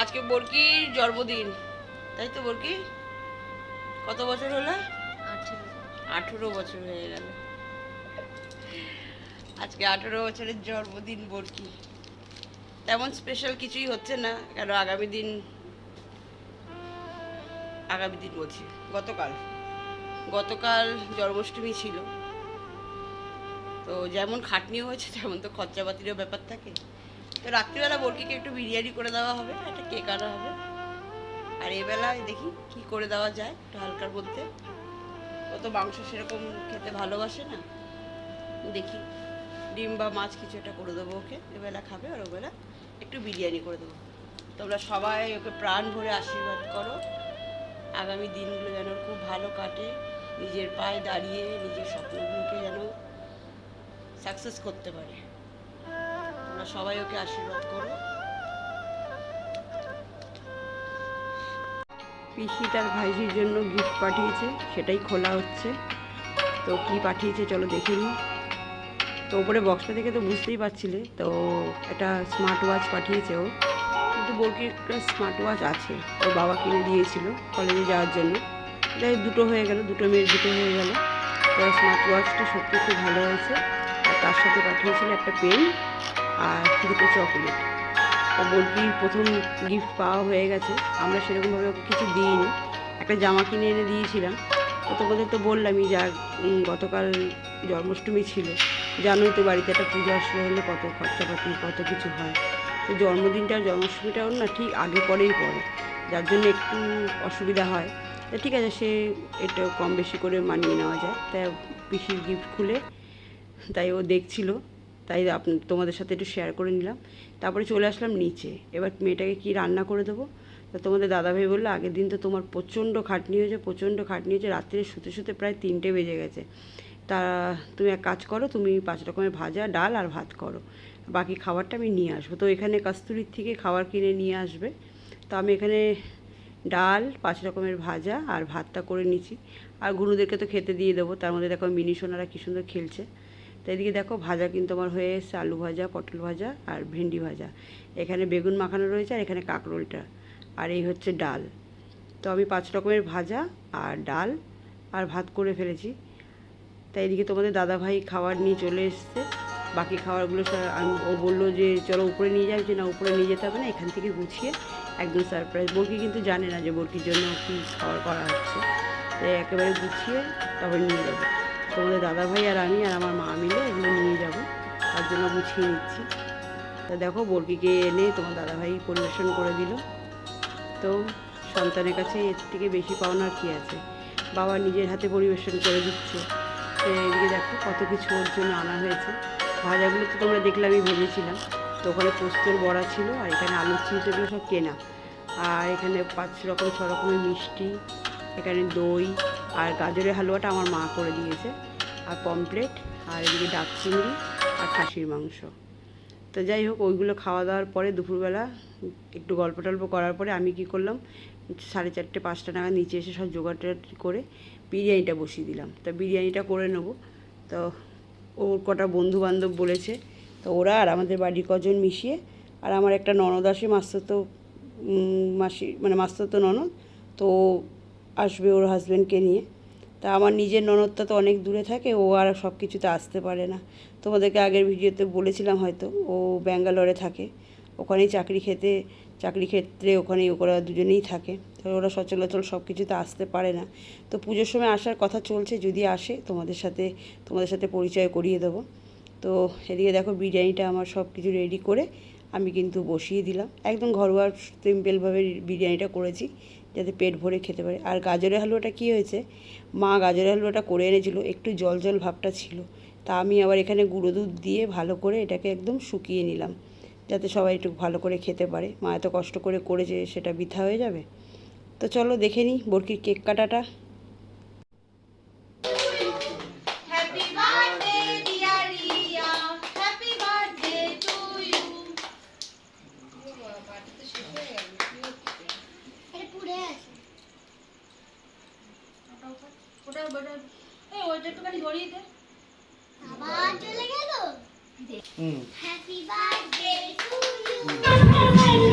আজকে বরকির জন্মদিন, তাই তো? বরকি কত বছর হলো? 18 বছর হয়ে গেল। আজকে 18 বছরের জন্মদিন বরকি। তেমন স্পেশাল কিছুই হচ্ছে না, কেন আগামী দিন বলছি, গতকাল জন্মাষ্টমী ছিল, তো যেমন খাটনি হয়েছে তেমন তো খরচাপাতিরও ব্যাপার থাকে। তো রাত্রিবেলা বরকিকে একটু বিরিয়ানি করে দেওয়া হবে, একটা কেক আনা হবে, আর এবেলায় দেখি কি করে দেওয়া যায় একটু হালকার মধ্যে। ও তো মাংস সেরকম খেতে ভালোবাসে না, দেখি ডিম বা মাছ কিছু একটা করে দেবো ওকে, এবেলা খাবে, আর ওবেলা একটু বিরিয়ানি করে দেবো। তোমরা সবাই ওকে প্রাণ ভরে আশীর্বাদ করো, আগামী দিনগুলো যেন খুব ভালো কাটে, নিজের পায়ে দাঁড়িয়ে নিজের স্বপ্নগুলোকে যেন সাকসেস করতে পারে। তোমরা সবাই ওকে আশীর্বাদ করো। পিসি তার ভাইজির জন্য গিফট পাঠিয়েছে, সেটাই খোলা হচ্ছে। তো কি পাঠিয়েছে চলো দেখে নিই। তো ওপরে বক্সটা দেখে তো বুঝতেই পারছিলে, তো একটা স্মার্ট ওয়াচ পাঠিয়েছে ও, কিন্তু বরকির একটা স্মার্ট ওয়াচ আছে, ওর বাবা কিনে দিয়েছিল কলেজে যাওয়ার জন্য। যাই দুটো হয়ে গেল, দুটো মেয়ের দুটো হয়ে গেল। তো স্মার্ট ওয়াচটা সত্যি খুব ভালো হয়েছে। আর তার সাথে পাঠিয়েছিল একটা পেন আর দুটো চকলেট। তো বরকির প্রথম গিফট পাওয়া হয়ে গেছে। আমরা সেরকমভাবে ওকে কিছু দিইনি, একটা জামা কিনে এনে দিয়েছিলাম। তো তোমাদের তো বললামই, যা গতকাল জন্মাষ্টমী ছিল, জানোই তো বাড়িতে একটা পুজো আসলে হলে কত খরচাপাতি কত কিছু হয়। তো জন্মদিনটা জন্মাষ্টমীটাও না ঠিক আগে পরেই পড়ে, যার জন্য একটু অসুবিধা হয়। তা ঠিক আছে, সে এটা কম বেশি করে মানিয়ে নেওয়া যায়। তাই পিসির গিফট খুলে তাই ও দেখছিল, তাই তোমাদের সাথে একটু শেয়ার করে নিলাম। তারপরে চলে আসলাম নিচে, এবার মেয়েটাকে কি রান্না করে দেবো। তো তোমাদের দাদাভাই বললো, আগের দিন তো তোমার প্রচণ্ড খাটনি হয়েছে, রাত্রে শুতে শুতে প্রায় 3টে বেজে গেছে। তা তুমি এক কাজ করো, তুমি 5 রকমের ভাজা, ডাল আর ভাত করো, বাকি খাবারটা আমি নিয়ে আসবো। তো এখানে কস্তুরীর থেকে খাবার কিনে নিয়ে আসবে। তো আমি এখানে ডাল, 5 রকমের ভাজা আর ভাতটা করে নিচ্ছি। আর গুরুদেরকে তো খেতে দিয়ে দেবো। তার মধ্যে দেখো মিনি সোনারা কী সুন্দর খেলছে। তো এদিকে দেখো ভাজা কিন্তু আমার হয়ে এসছে, আলু ভাজা, পটল ভাজা আর ভেন্ডি ভাজা। এখানে বেগুন মাখানো রয়েছে, আর এখানে কাঁকরোলটা, আর এই হচ্ছে ডাল। তো আমি 5 রকমের ভাজা আর ডাল আর ভাত করে ফেলেছি। তাই এদিকে তোমাদের দাদাভাই খাবার নিয়ে চলে এসছে। বাকি খাবারগুলো ও বললো যে চলো উপরে নিয়ে যাবে, যে না উপরে নিয়ে যেতে হবে না, এখান থেকে গুছিয়ে একদম সারপ্রাইজ। বরকি কিন্তু জানে না যে বরকির জন্য কী খাবার করা হচ্ছে, তাই একেবারে গুছিয়ে তবে নিয়ে যাবো। তোমাদের দাদাভাই আর আমি আর আমার মা মিলে এগুলো নিয়ে যাব, তার জন্য গুছিয়ে নিচ্ছি। তা দেখো বরকিকে এনে তোমার দাদাভাই পরিবেশন করে দিল। তো সন্তানের কাছে এর থেকে বেশি পাওনার কী আছে, বাবা নিজের হাতে পরিবেশন করে দিচ্ছে। তো এদিকে দেখো কত কিছু ওর জন্য আনা হয়েছে। ভাজাগুলো তো তোমরা দেখলে আমি ভেজেছিলাম। তো ওখানে পোস্তর বড়া ছিল, আর এখানে আলুর চিপস, এগুলো সব কেনা। আর এখানে 5 রকম 6 রকমের মিষ্টি, এখানে দই, আর গাজরের হালুয়াটা আমার মা করে দিয়েছে, আর পমপ্লেট, আর এদিকে ডাক চিংড়ি আর খাসির মাংস। তো যাই হোক, ওইগুলো খাওয়া দাওয়ার পরে দুপুরবেলা একটু গল্প টল্প করার পরে আমি কি করলাম, 4:30 5টা নাগাদ নিচে এসে সব জোগাড় করে বিরিয়ানিটা বসিয়ে দিলাম। তো বিরিয়ানিটা করে নেবো। তো ওর কটা বন্ধু বান্ধব বলেছে, তো ওরা আর আমাদের বাড়ির কজন মিশিয়ে, আর আমার একটা ননদ আসে, মাস্তুতো মাসি, মানে মাস্তুতো ননদ, তো আসবে ওর হাজব্যান্ডকে নিয়ে। তা আমার নিজের ননদটা তো অনেক দূরে থাকে, ও আর সব কিছুতে আসতে পারে না। তোমাদেরকে আগের ভিডিওতে বলেছিলাম হয়তো, ও ব্যাঙ্গালোরে থাকে, ওখানেই চাকরি ক্ষেত্রে ওখানেই ওরা দুজনেই থাকে। তো ওরা সচরাচর সব কিছুতে আসতে পারে না। তো পুজোর সময় আসার কথা চলছে, যদি আসে তোমাদের সাথে পরিচয় করিয়ে দেবো। তো এদিকে দেখো বিরিয়ানিটা আমার সব কিছু রেডি করে আমি কিন্তু বসিয়ে দিলাম। একদম ঘরোয়া সিম্পলভাবে বিরিয়ানিটা করেছি, যাতে পেট ভরে খেতে পারে। আর গাজরের হালুয়াটা কী হয়েছে, মা গাজরের হালুয়াটা করে এনেছিল, একটু জল জল ভাবটা ছিল। তা আমি আবার এখানে গুঁড়ো দুধ দিয়ে ভালো করে এটাকে একদম শুকিয়ে নিলাম, যাতে সবাই একটু ভালো করে খেতে পারে। মা এত কষ্ট করে করেছে, সেটা বৃথা হয়ে যাবে। তো চলো দেখে নিই বরকির কেক কাটাটা। আবার চলে গেল। Happy birthday to you.